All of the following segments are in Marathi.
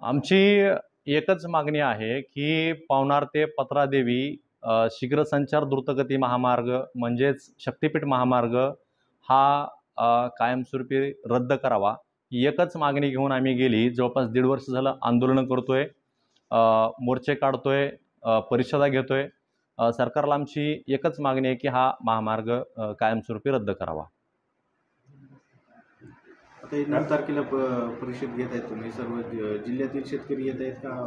आमची एकच मागणी आहे की पवनार ते पत्रादेवी शीघ्र संचार द्रुतगती महामार्ग म्हणजेच शक्तिपीठ महामार्ग हा कायमस्वरूपी रद्द करावा। ही एकच मागणी घेऊन आम्ही गेली जवळपास 1.5 वर्ष झालं आंदोलन करतोय, मोर्चे काढतोय, परिषदा घेतोय। सरकारला आमची एकच मागणी आहे की हा महामार्ग कायमस्वरूपी रद्द करावा। आता 9 तारखेला परिषद घेत आहेत तुम्ही, सर्व जिल्ह्यातील शेतकरी येत आहेत का?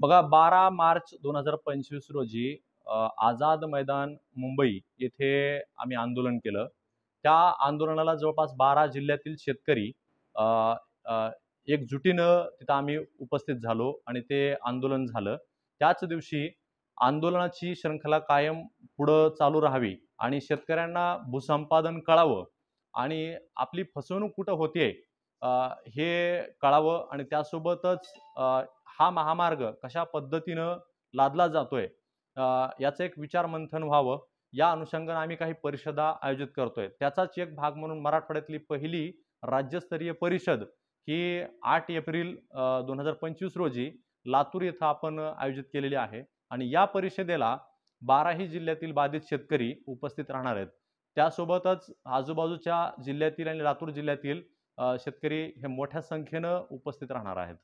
बघा 12 मार्च 2025 रोजी आझाद मैदान मुंबई येथे आम्ही आंदोलन केलं। त्या आंदोलनाला जवळपास 12 जिल्ह्यातील शेतकरी एकजुटीनं तिथं आम्ही उपस्थित झालो आणि ते आंदोलन झालं। त्याच दिवशी आंदोलनाची श्रृंखला कायम पुढं चालू राहावी आणि शेतकऱ्यांना भूसंपादन कळावं आणि आपली फसवणूक कुठं होतीये हे कळावं आणि त्यासोबतच हा महामार्ग कशा पद्धतीनं लादला जातोय याचं एक विचार मंथन व्हावं, या अनुषंगाने आम्ही काही परिषदा आयोजित करतोय। त्याचाच एक भाग म्हणून मराठवाड्यातली पहिली राज्यस्तरीय परिषद ही 8 एप्रिल 2025 रोजी लातूर येथे आपण आयोजित केलेली आहे आणि या परिषदेला 12ही जिल्ह्यातील बाधित शेतकरी उपस्थित राहणार आहेत। त्यासोबतच आजूबाजूच्या जिल्ह्यातील आणि लातूर जिल्ह्यातील शेतकरी हे मोठ्या संख्येनं उपस्थित राहणार आहेत।